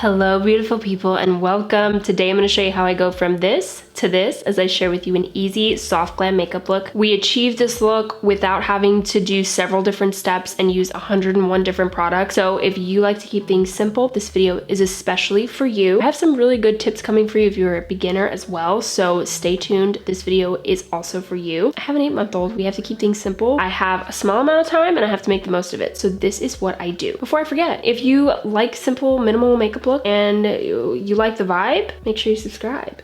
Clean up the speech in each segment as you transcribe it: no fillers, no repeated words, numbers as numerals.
Hello beautiful people and welcome. Today I'm going to show you how I go from this to this as I share with you an easy soft glam makeup look. We achieved this look without having to do several different steps and use 101 different products. So if you like to keep things simple, this video is especially for you. I have some really good tips coming for you if you're a beginner as well, so stay tuned. This video is also for you. I have an 8-month-old. We have to keep things simple. I have a small amount of time and I have to make the most of it. So this is what I do. Before I forget, if you like simple minimal makeup look and you like the vibe, make sure you subscribe.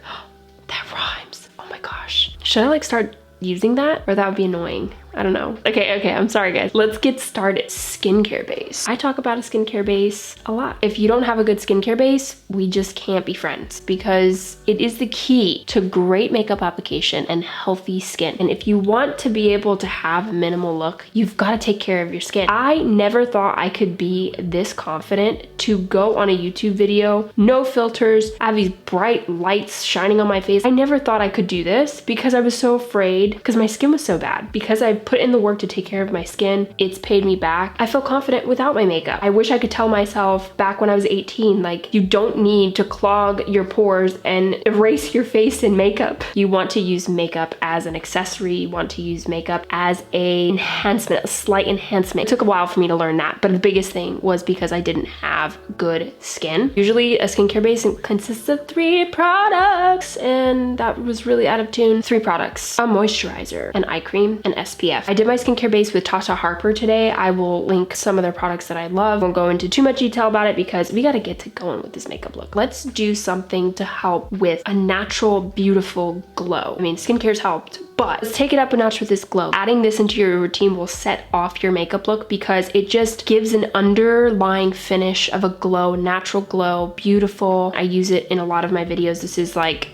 That rhymes. Oh my gosh. Should I start using that, or that would be annoying? I don't know. Okay, I'm sorry guys. Let's get started. Skincare base. I talk about a skincare base a lot. If you don't have a good skincare base, we just can't be friends, because it is the key to great makeup application and healthy skin. And if you want to be able to have a minimal look, you've got to take care of your skin. I never thought I could be this confident to go on a YouTube video, no filters, I have these bright lights shining on my face. I never thought I could do this because I was so afraid, because my skin was so bad. Because I put in the work to take care of my skin, it's paid me back. I feel confident without my makeup. I wish I could tell myself back when I was 18, like, you don't need to clog your pores and erase your face in makeup. You want to use makeup as an accessory. You want to use makeup as a enhancement, a slight enhancement. It took a while for me to learn that, but the biggest thing was because I didn't have good skin. Usually a skincare base consists of 3 products, and that was really out of tune. 3 products: a moisturizer, an eye cream, and SPF. I did my skincare base with Tasha Harper today. I will link some of their products that I love. Won't go into too much detail about it because we gotta get to going with this makeup look. Let's do something to help with a natural, beautiful glow. I mean, skincare's helped, but let's take it up a notch with this glow. Adding this into your routine will set off your makeup look because it just gives an underlying finish of a glow, natural glow, beautiful. I use it in a lot of my videos. This is like,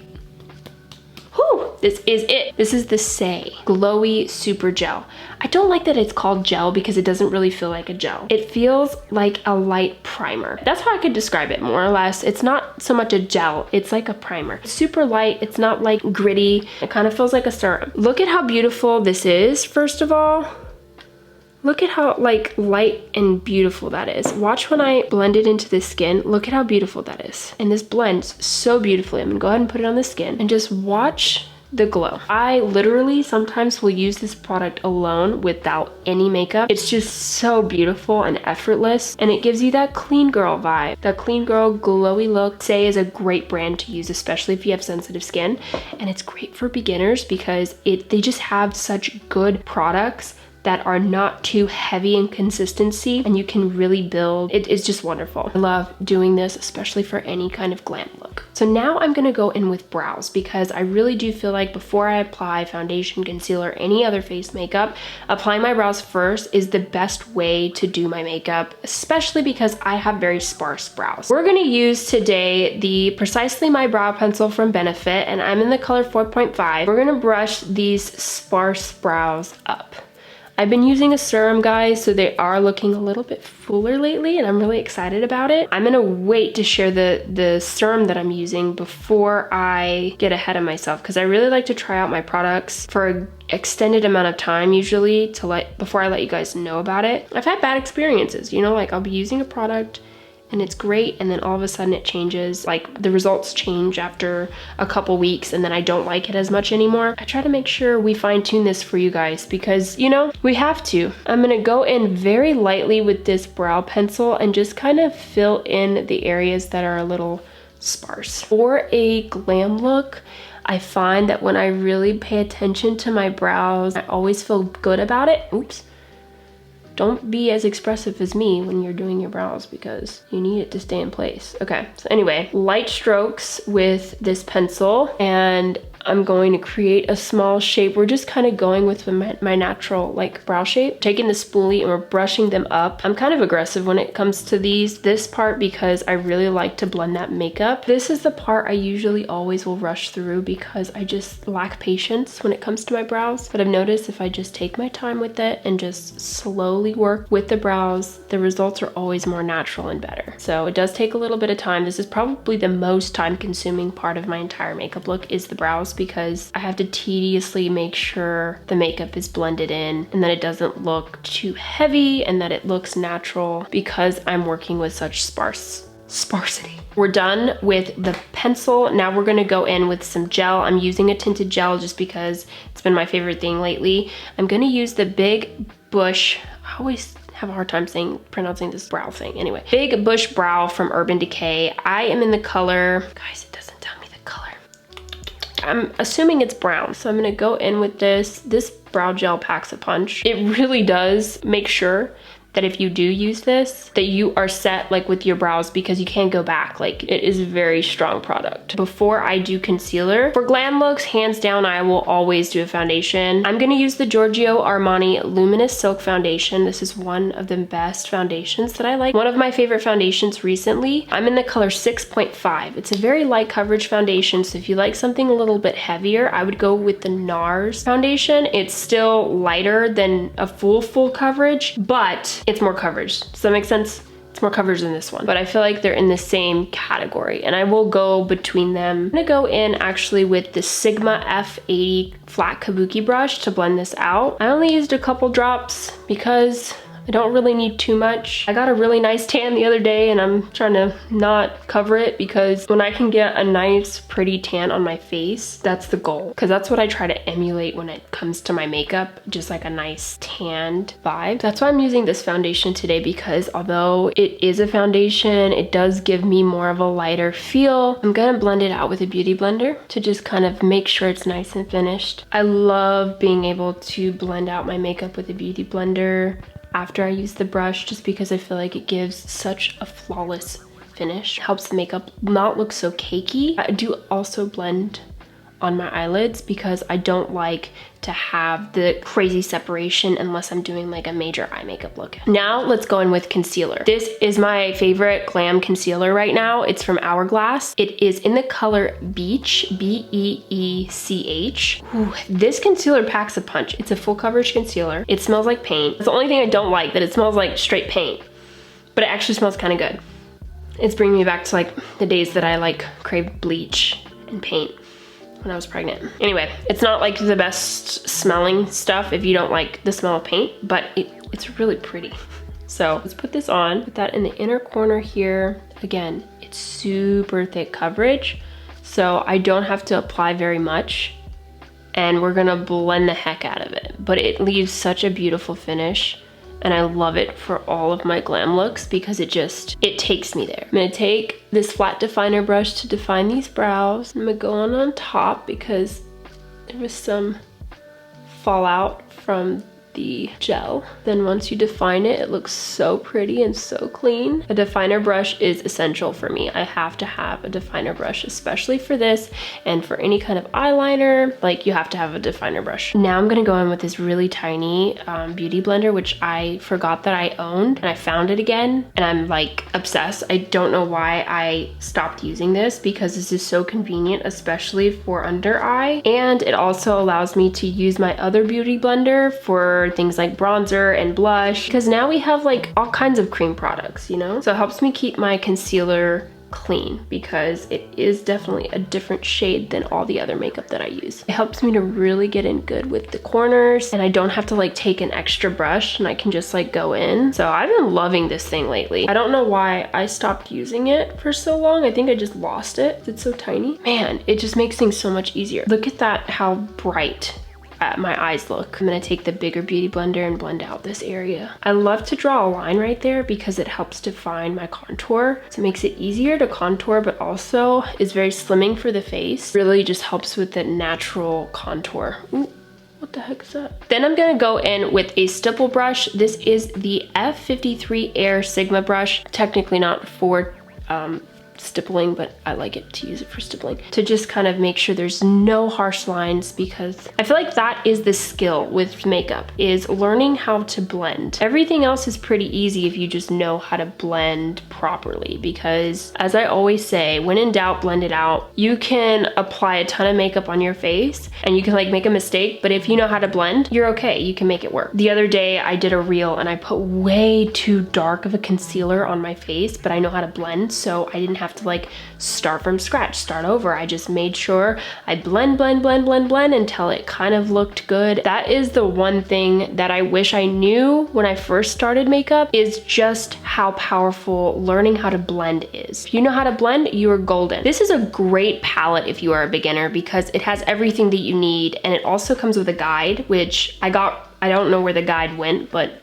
this is it. This is the Say Glowy Super Gel. I don't like that it's called gel because it doesn't really feel like a gel. It feels like a light primer. That's how I could describe it, more or less. It's not so much a gel, it's like a primer. It's super light, it's not like gritty. It kind of feels like a serum. Look at how beautiful this is, first of all. Look at how light and beautiful that is. Watch when I blend it into the skin. Look at how beautiful that is. And this blends so beautifully. I'm gonna go ahead and put it on the skin and just watch the glow. I literally sometimes will use this product alone without any makeup. It's just so beautiful and effortless, and it gives you that clean girl vibe, that clean girl glowy look. Say is a great brand to use, especially if you have sensitive skin, and it's great for beginners because they just have such good products that are not too heavy in consistency, and you can really build. It is just wonderful. I love doing this, especially for any kind of glam look. So now I'm gonna go in with brows because I really do feel like before I apply foundation, concealer, any other face makeup, applying my brows first is the best way to do my makeup, especially because I have very sparse brows. We're gonna use today the Precisely My Brow Pencil from Benefit, and I'm in the color 4.5. We're gonna brush these sparse brows up. I've been using a serum, guys, so they are looking a little bit fuller lately, and I'm really excited about it. I'm gonna wait to share the serum that I'm using before I get ahead of myself, because I really like to try out my products for an extended amount of time, usually, before I let you guys know about it. I've had bad experiences, you know, like I'll be using a product and it's great, and then all of a sudden it changes. Like the results change after a couple weeks, and then I don't like it as much anymore. I try to make sure we fine tune this for you guys because, you know, we have to. I'm gonna go in very lightly with this brow pencil and just kind of fill in the areas that are a little sparse. For a glam look, I find that when I really pay attention to my brows, I always feel good about it. Oops. Don't be as expressive as me when you're doing your brows because you need it to stay in place. Okay, so anyway, light strokes with this pencil, and I'm going to create a small shape. We're just kind of going with my natural like brow shape. Taking the spoolie and we're brushing them up. I'm kind of aggressive when it comes to this part because I really like to blend that makeup. This is the part I usually always will rush through because I just lack patience when it comes to my brows. But I've noticed if I just take my time with it and just slowly work with the brows, the results are always more natural and better. So it does take a little bit of time. This is probably the most time consuming part of my entire makeup look is the brows. Because I have to tediously make sure the makeup is blended in and that it doesn't look too heavy and that it looks natural because I'm working with such sparse sparsity. We're done with the pencil. Now we're gonna go in with some gel. I'm using a tinted gel just because it's been my favorite thing lately. I'm gonna use the Big Bush, I always have a hard time pronouncing this brow thing. Anyway, Big Bush Brow from Urban Decay. I am in the color, guys, it doesn't tell me the color. I'm assuming it's brown. So I'm gonna go in with this. This brow gel packs a punch. It really does make sure that if you do use this, that you are set like with your brows because you can't go back. Like, it is a very strong product. Before I do concealer, for glam looks, hands down, I will always do a foundation. I'm gonna use the Giorgio Armani Luminous Silk Foundation. This is one of the best foundations that I like. One of my favorite foundations recently. I'm in the color 6.5. It's a very light coverage foundation, so if you like something a little bit heavier, I would go with the NARS foundation. It's still lighter than a full coverage, but it's more coverage. Does that make sense? It's more coverage than this one, but I feel like they're in the same category and I will go between them. I'm gonna go in actually with the Sigma F80 flat kabuki brush to blend this out. I only used a couple drops because I don't really need too much. I got a really nice tan the other day and I'm trying to not cover it because when I can get a nice pretty tan on my face, that's the goal. Because that's what I try to emulate when it comes to my makeup, just like a nice tanned vibe. That's why I'm using this foundation today, because although it is a foundation, it does give me more of a lighter feel. I'm gonna blend it out with a beauty blender to just kind of make sure it's nice and finished. I love being able to blend out my makeup with a beauty blender after I use the brush, just because I feel like it gives such a flawless finish. Helps the makeup not look so cakey. I do also blend on my eyelids because I don't like to have the crazy separation unless I'm doing like a major eye makeup look. Now let's go in with concealer. This is my favorite glam concealer right now. It's from Hourglass. It is in the color Beech, B-E-E-C-H. Ooh, this concealer packs a punch. It's a full coverage concealer. It smells like paint. It's the only thing I don't like, that it smells like straight paint, but it actually smells kind of good. It's bringing me back to like the days that I like craved bleach and paint when I was pregnant. Anyway, it's not like the best smelling stuff if you don't like the smell of paint, but it's really pretty. So let's put this on, put that in the inner corner here. Again, it's super thick coverage, so I don't have to apply very much, and we're gonna blend the heck out of it. But it leaves such a beautiful finish, and I love it for all of my glam looks because it takes me there. I'm gonna take this flat definer brush to define these brows. I'm gonna go on top because there was some fallout from the gel. Then once you define it, it looks so pretty and so clean. A definer brush is essential for me. I have to have a definer brush, especially for this and for any kind of eyeliner. Like, you have to have a definer brush. Now I'm gonna go in with this really tiny beauty blender, which I forgot that I owned, and I found it again and I'm like obsessed. I don't know why I stopped using this because this is so convenient, especially for under eye. And it also allows me to use my other beauty blender for things like bronzer and blush, because now we have like all kinds of cream products, you know? So it helps me keep my concealer clean because it is definitely a different shade than all the other makeup that I use. It helps me to really get in good with the corners, and I don't have to like take an extra brush, and I can just like go in. So I've been loving this thing lately. I don't know why I stopped using it for so long. I think I just lost it. It's so tiny. Man, it just makes things so much easier. Look at that, how bright my eyes look. I'm gonna take the bigger beauty blender and blend out this area. I love to draw a line right there because it helps define my contour. So it makes it easier to contour, but also is very slimming for the face. Really just helps with the natural contour. Ooh, what the heck is that? Then I'm gonna go in with a stipple brush. This is the F53 Air Sigma brush. Technically not for stippling, but I like it to use it for stippling, to just kind of make sure there's no harsh lines, because I feel like that is the skill with makeup, is learning how to blend. Everything else is pretty easy if you just know how to blend properly, because as I always say, when in doubt, blend it out. You can apply a ton of makeup on your face and you can like make a mistake, but if you know how to blend, you're okay, you can make it work. The other day I did a reel and I put way too dark of a concealer on my face, but I know how to blend, so I didn't have have to like start from scratch, start over. I just made sure I blend until it kind of looked good. That is the one thing that I wish I knew when I first started makeup, is just how powerful learning how to blend is. If you know how to blend, you are golden. This is a great palette if you are a beginner because it has everything that you need, and it also comes with a guide, which I don't know where the guide went, but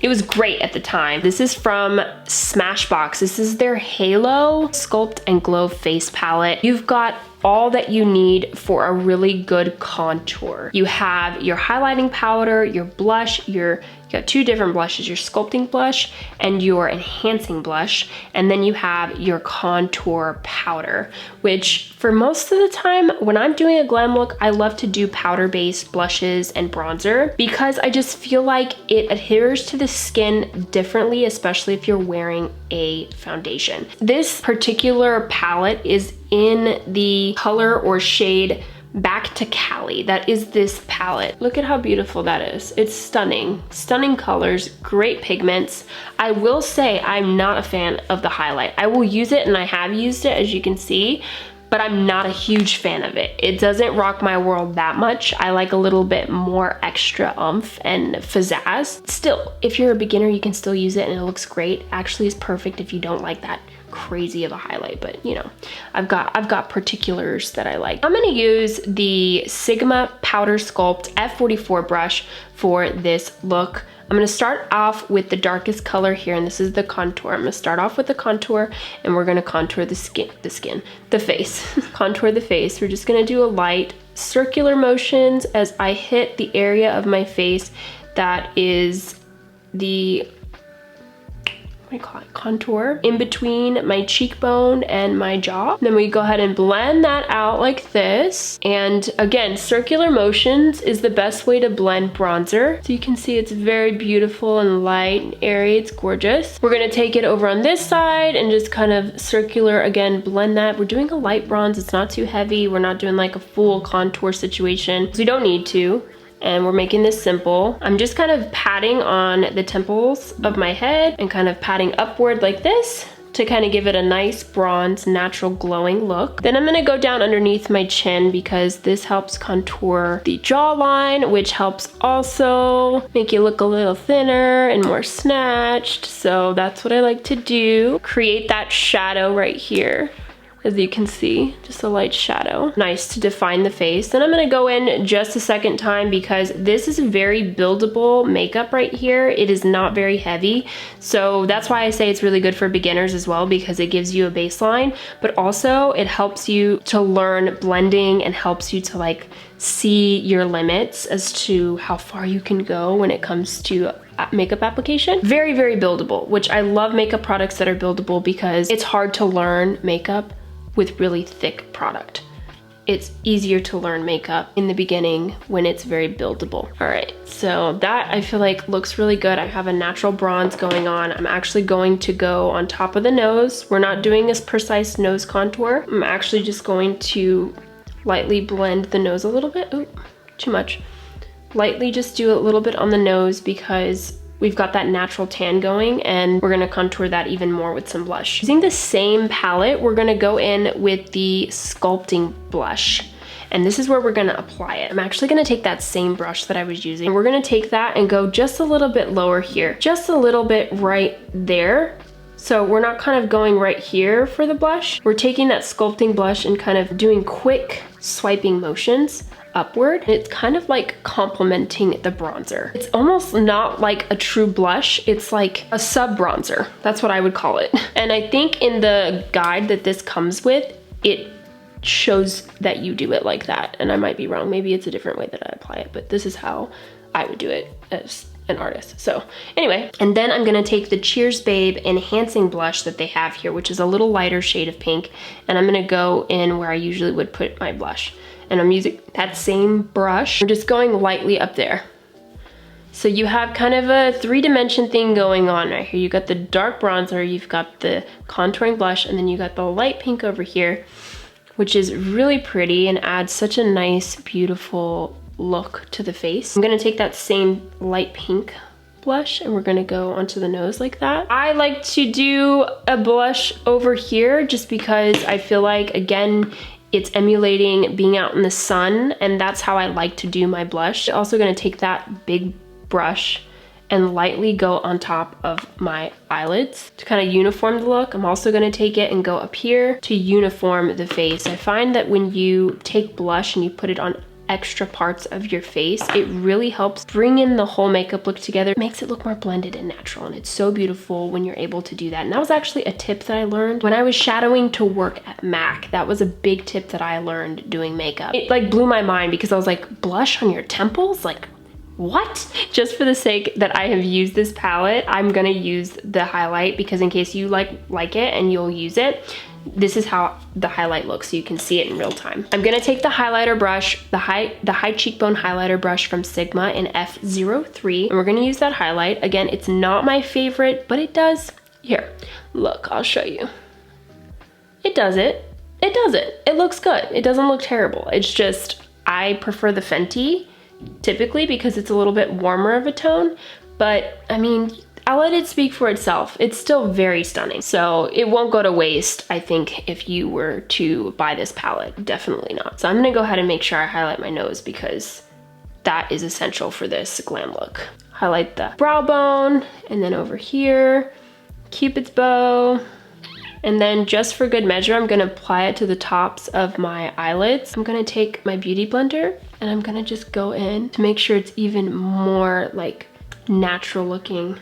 it was great at the time. This is from Smashbox. This is their Halo Sculpt and Glow Face Palette. You've got all that you need for a really good contour. You have your highlighting powder, your blush, you got two different blushes, your sculpting blush and your enhancing blush. And then you have your contour powder, which for most of the time when I'm doing a glam look, I love to do powder-based blushes and bronzer because I just feel like it adheres to the skin differently, especially if you're wearing a foundation. This particular palette is in the color or shade Back to Cali. That is this palette. Look at how beautiful that is. It's stunning. Stunning colors, great pigments. I will say I'm not a fan of the highlight. I will use it and I have used it, as you can see, but I'm not a huge fan of it. It doesn't rock my world that much. I like a little bit more extra oomph and pizzazz. Still, if you're a beginner, you can still use it and it looks great. Actually, it's perfect if you don't like that crazy of a highlight, but you know, I've got particulars that I like. I'm gonna use the Sigma Powder Sculpt F44 brush for this look. I'm gonna start off with the darkest color here, and this is the contour. I'm gonna start off with the contour, and we're gonna contour the face. Contour the face. We're just gonna do a light circular motions as I hit the area of my face that is the, what do you call it, contour in between my cheekbone and my jaw. Then we go ahead and blend that out like this. And again, circular motions is the best way to blend bronzer. So you can see it's very beautiful and light and airy. It's gorgeous. We're gonna take it over on this side and just kind of circular, again, blend that. We're doing a light bronze. It's not too heavy. We're not doing like a full contour situation. So we don't need to. And we're making this simple. I'm just kind of patting on the temples of my head and kind of patting upward like this to kind of give it a nice bronze, natural glowing look. Then I'm gonna go down underneath my chin because this helps contour the jawline, which helps also make you look a little thinner and more snatched. So that's what I like to do. Create that shadow right here. As you can see, just a light shadow. Nice to define the face. Then I'm gonna go in just a second time because this is a very buildable makeup right here. It is not very heavy. So that's why I say it's really good for beginners as well, because it gives you a baseline, but also it helps you to learn blending and helps you to like see your limits as to how far you can go when it comes to makeup application. Very, very buildable, which I love makeup products that are buildable because it's hard to learn makeup with really thick product. It's easier to learn makeup in the beginning when it's very buildable. All right, so that I feel like looks really good. I have a natural bronze going on. I'm actually going to go on top of the nose. We're not doing this precise nose contour. I'm actually just going to lightly blend the nose a little bit. Ooh, too much. Lightly just do a little bit on the nose because we've got that natural tan going, and we're gonna contour that even more with some blush. Using the same palette, we're gonna go in with the sculpting blush. And this is where we're gonna apply it. I'm actually gonna take that same brush that I was using, and we're gonna take that and go just a little bit lower here. Just a little bit right there. So we're not kind of going right here for the blush. We're taking that sculpting blush and kind of doing quick swiping motions upward. It's kind of like complementing the bronzer. It's almost not like a true blush. It's like a sub bronzer. That's what I would call it. And I think in the guide that this comes with, it shows that you do it like that. And I might be wrong. Maybe it's a different way that I apply it, but this is how I would do it as an artist. So anyway, and then I'm gonna take the Cheers Babe enhancing blush that they have here, which is a little lighter shade of pink. And I'm gonna go in where I usually would put my blush. And I'm using that same brush. We're just going lightly up there. So you have kind of a 3-dimension thing going on right here. You got the dark bronzer, you've got the contouring blush, and then you got the light pink over here, which is really pretty and adds such a nice, beautiful look to the face. I'm gonna take that same light pink blush, and we're gonna go onto the nose like that. I like to do a blush over here just because I feel like, again, it's emulating being out in the sun, and that's how I like to do my blush. I'm also gonna take that big brush and lightly go on top of my eyelids to kind of uniform the look. I'm also gonna take it and go up here to uniform the face. I find that when you take blush and you put it on extra parts of your face, it really helps bring in the whole makeup look together. It makes it look more blended and natural, and it's so beautiful when you're able to do that. And that was actually a tip that I learned when I was shadowing to work at MAC. That was a big tip that I learned doing makeup. It like blew my mind because I was like, blush on your temples? Like, what? Just for the sake that I have used this palette, I'm gonna use the highlight because in case you like it and you'll use it, this is how the highlight looks so you can see it in real time. I'm gonna take the highlighter brush, the high cheekbone highlighter brush from Sigma in F03, and we're gonna use that highlight. Again, it's not my favorite, but it does. Here, look, I'll show you. It does it. It does it. It looks good. It doesn't look terrible. It's just, I prefer the Fenty typically because it's a little bit warmer of a tone, but I mean, I'll let it speak for itself. It's still very stunning. So it won't go to waste, I think, if you were to buy this palette. Definitely not. So I'm gonna go ahead and make sure I highlight my nose because that is essential for this glam look. Highlight the brow bone, and then over here, Cupid's bow. And then just for good measure, I'm gonna apply it to the tops of my eyelids. I'm gonna take my beauty blender and I'm gonna just go in to make sure it's even more like natural looking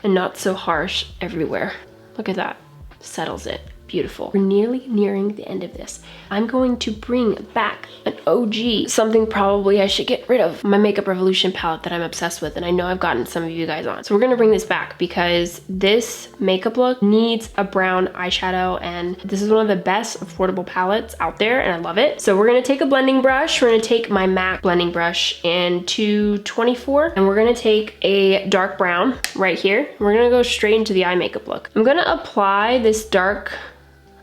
and not so harsh everywhere. Look at that, settles it. Beautiful. We're nearly nearing the end of this. I'm going to bring back an OG, something probably I should get rid of, my Makeup Revolution palette that I'm obsessed with, and I know I've gotten some of you guys on. So we're gonna bring this back because this makeup look needs a brown eyeshadow, and this is one of the best affordable palettes out there, and I love it. So we're gonna take a blending brush. We're gonna take my MAC blending brush in 224, and we're gonna take a dark brown right here. We're gonna go straight into the eye makeup look. I'm gonna apply this dark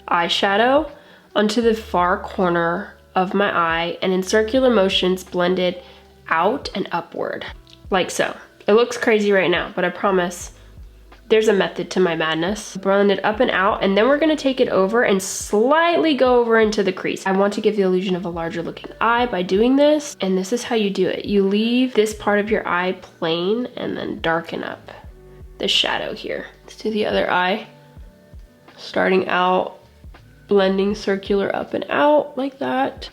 eyeshadow onto the far corner of my eye and in circular motions blend it out and upward, like so. It looks crazy right now, but I promise there's a method to my madness. Blend it up and out, and then we're gonna take it over and slightly go over into the crease. I want to give the illusion of a larger looking eye by doing this, and this is how you do it. You leave this part of your eye plain and then darken up the shadow here. Let's do the other eye. Starting out, blending circular up and out like that.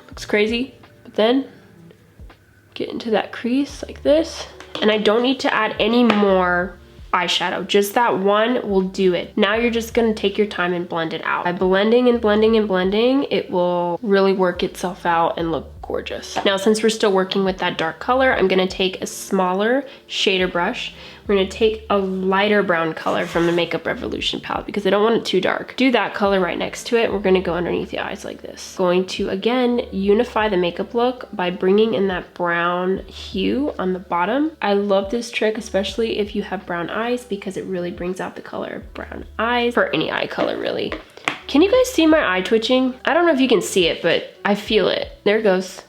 Looks crazy, but then get into that crease like this. And I don't need to add any more eyeshadow, just that one will do it. Now you're just gonna take your time and blend it out. By blending and blending and blending, it will really work itself out and look gorgeous. Now, since we're still working with that dark color, I'm gonna take a smaller shader brush. We're gonna take a lighter brown color from the Makeup Revolution palette because I don't want it too dark. Do that color right next to it. We're gonna go underneath the eyes like this. Going to, again, unify the makeup look by bringing in that brown hue on the bottom. I love this trick, especially if you have brown eyes, because it really brings out the color of brown eyes, for any eye color really. Can you guys see my eye twitching? I don't know if you can see it, but I feel it. There it goes.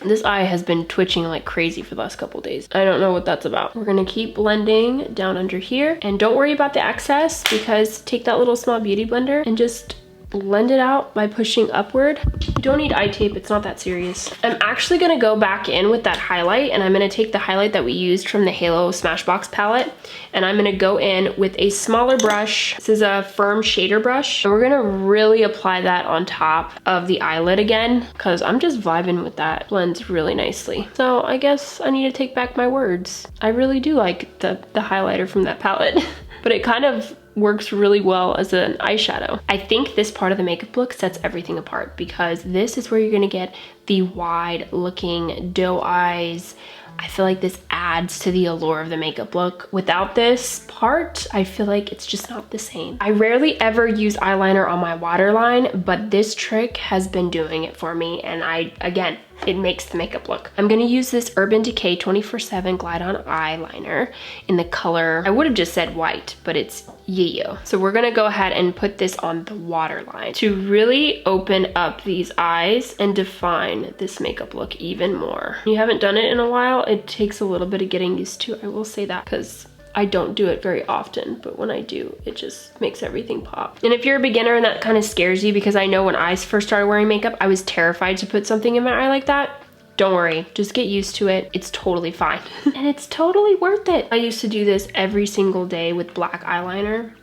This eye has been twitching like crazy for the last couple days. I don't know what that's about. We're gonna keep blending down under here, and don't worry about the excess because take that little small beauty blender and just blend it out by pushing upward. You don't need eye tape, it's not that serious. I'm actually gonna go back in with that highlight, and I'm gonna take the highlight that we used from the Halo Smashbox palette, and I'm gonna go in with a smaller brush. This is a firm shader brush, and we're gonna really apply that on top of the eyelid again, because I'm just vibing with that. Blends really nicely. So I guess I need to take back my words. I really do like the highlighter from that palette, but it kind of works really well as an eyeshadow. I think this part of the makeup look sets everything apart because this is where you're gonna get the wide looking doe eyes. I feel like this adds to the allure of the makeup look. Without this part, I feel like it's just not the same. I rarely ever use eyeliner on my waterline, but this trick has been doing it for me, and I, again, it makes the makeup look. I'm gonna use this Urban Decay 24/7 Glide On Eyeliner in the color, I would have just said white, but it's Yayo. So we're gonna go ahead and put this on the waterline to really open up these eyes and define this makeup look even more. If you haven't done it in a while, it takes a little bit of getting used to, I will say that, because I don't do it very often, but when I do, it just makes everything pop. And if you're a beginner and that kind of scares you, because I know when I first started wearing makeup, I was terrified to put something in my eye like that. Don't worry, just get used to it. It's totally fine. And it's totally worth it. I used to do this every single day with black eyeliner.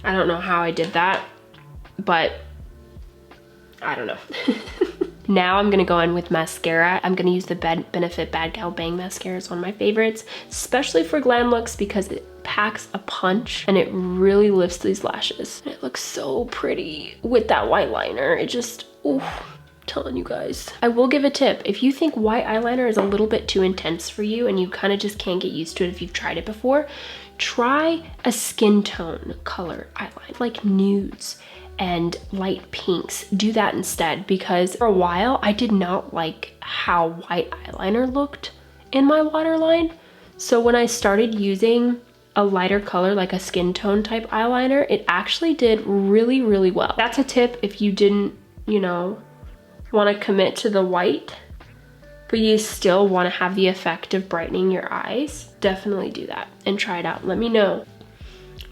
I don't know how I did that, but I don't know. Now I'm gonna go in with mascara. I'm gonna use the Benefit Bad Gal Bang mascara. It's one of my favorites, especially for glam looks because it packs a punch and it really lifts these lashes. And it looks so pretty with that white liner. It just, ooh, telling you guys. I will give a tip. If you think white eyeliner is a little bit too intense for you and you kind of just can't get used to it if you've tried it before, try a skin tone color eyeliner, like nudes and light pinks. Do that instead, because for a while I did not like how white eyeliner looked in my waterline. So when I started using a lighter color, like a skin tone type eyeliner, it actually did really, really well. That's a tip if you didn't, you know, want to commit to the white, but you still want to have the effect of brightening your eyes. Definitely do that and try it out. Let me know.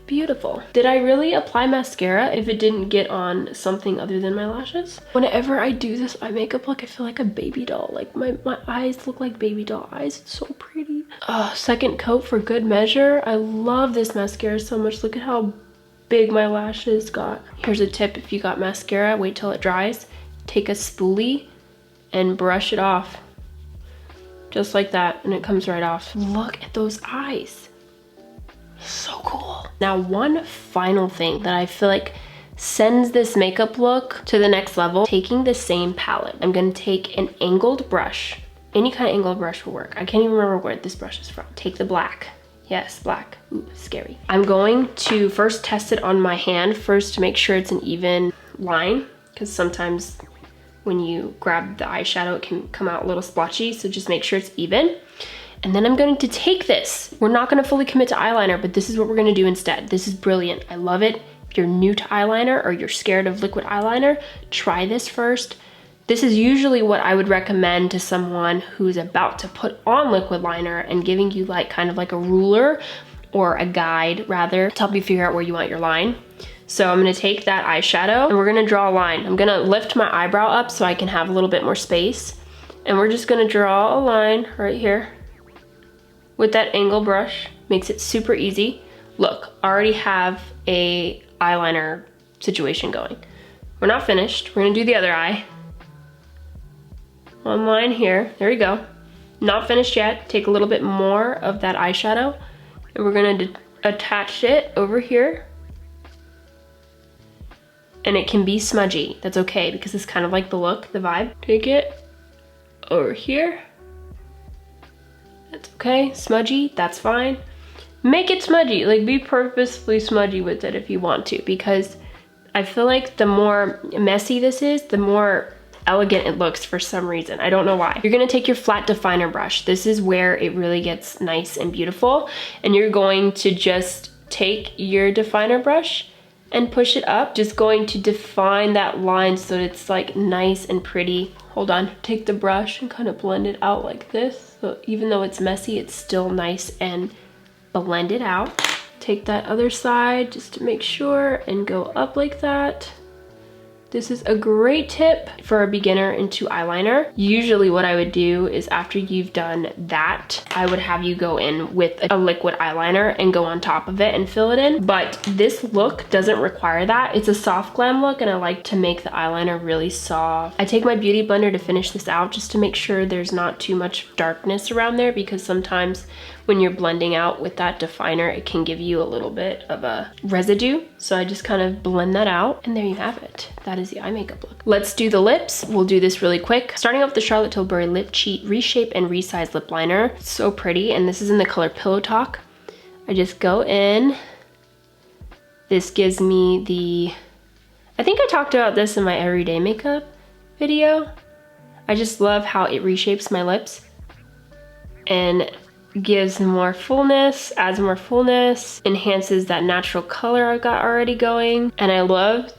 Beautiful. Did I really apply mascara if it didn't get on something other than my lashes? Whenever I do this eye makeup look, I feel like a baby doll. Like my eyes look like baby doll eyes. It's so pretty. Second coat for good measure. I love this mascara so much. Look at how big my lashes got. Here's a tip: if you got mascara, wait till it dries. Take a spoolie and brush it off. Just like that, and it comes right off. Look at those eyes. So cool. Now, one final thing that I feel like sends this makeup look to the next level, taking the same palette. I'm gonna take an angled brush. Any kind of angled brush will work. I can't even remember where this brush is from. Take the black. Yes, black. Ooh, scary. I'm going to first test it on my hand first to make sure it's an even line, because sometimes when you grab the eyeshadow, it can come out a little splotchy, so just make sure it's even. And then I'm going to take this. We're not gonna fully commit to eyeliner, but this is what we're gonna do instead. This is brilliant, I love it. If you're new to eyeliner or you're scared of liquid eyeliner, try this first. This is usually what I would recommend to someone who's about to put on liquid liner and giving you like kind of like a ruler or a guide rather to help you figure out where you want your line. So I'm gonna take that eyeshadow and we're gonna draw a line. I'm gonna lift my eyebrow up so I can have a little bit more space. And we're just gonna draw a line right here with that angle brush. Makes it super easy. Look, I already have a eyeliner situation going. We're not finished. We're gonna do the other eye. One line here, there we go. Not finished yet. Take a little bit more of that eyeshadow and we're gonna attach it over here. And it can be smudgy, that's okay, because it's kind of like the look, the vibe. Take it over here. That's okay, smudgy, that's fine. Make it smudgy, like be purposefully smudgy with it if you want to, because I feel like the more messy this is, the more elegant it looks for some reason. I don't know why. You're gonna take your flat definer brush. This is where it really gets nice and beautiful. And you're going to just take your definer brush and push it up. Just going to define that line so that it's like nice and pretty. Hold on, take the brush and kind of blend it out like this. So even though it's messy, it's still nice and blended out. Take that other side just to make sure and go up like that. This is a great tip for a beginner into eyeliner. Usually what I would do is after you've done that, I would have you go in with a liquid eyeliner and go on top of it and fill it in. But this look doesn't require that. It's a soft glam look and I like to make the eyeliner really soft. I take my beauty blender to finish this out just to make sure there's not too much darkness around there, because sometimes when you're blending out with that definer, it can give you a little bit of a residue. So I just kind of blend that out and there you have it. That is the eye makeup look. Let's do the lips. We'll do this really quick. Starting off with the Charlotte Tilbury Lip Cheat Reshape and Resize Lip Liner. It's so pretty, and this is in the color Pillow Talk. I just go in. This gives me the, I think I talked about this in my everyday makeup video. I just love how it reshapes my lips and gives more fullness, adds more fullness, enhances that natural color I've got already going. And I love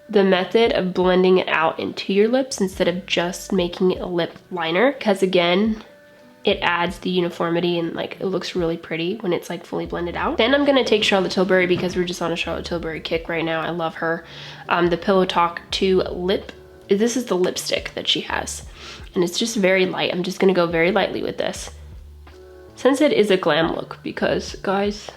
the method of blending it out into your lips instead of just making it a lip liner, because again, it adds the uniformity and like it looks really pretty when it's like fully blended out. Then I'm gonna take Charlotte Tilbury because we're just on a Charlotte Tilbury kick right now. I love her. The Pillow Talk 2 lip, this is the lipstick that she has. And it's just very light. I'm just gonna go very lightly with this. Since it is a glam look, because guys,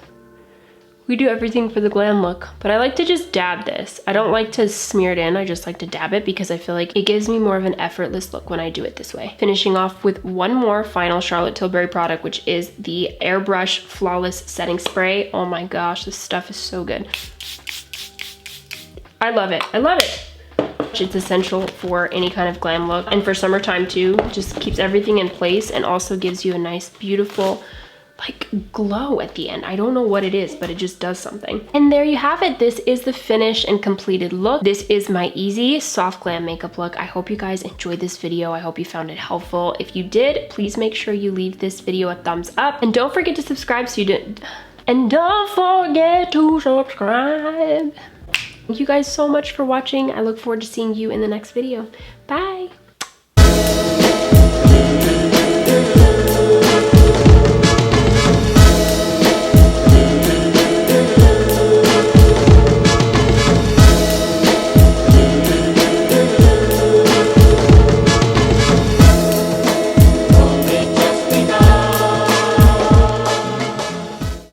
we do everything for the glam look, but I like to just dab this. I don't like to smear it in, I just like to dab it because I feel like it gives me more of an effortless look when I do it this way. Finishing off with one more final Charlotte Tilbury product, which is the Airbrush Flawless Setting Spray. Oh my gosh, this stuff is so good. I love it, I love it. It's essential for any kind of glam look, and for summertime too. Just keeps everything in place and also gives you a nice, beautiful, like glow at the end. I don't know what it is, but it just does something. And there you have it. This is the finished and completed look. This is my easy soft glam makeup look. I hope you guys enjoyed this video. I hope you found it helpful. If you did, please make sure you leave this video a thumbs up, and don't forget to subscribe so you didn't. And don't forget to subscribe. Thank you guys so much for watching. I look forward to seeing you in the next video. Bye.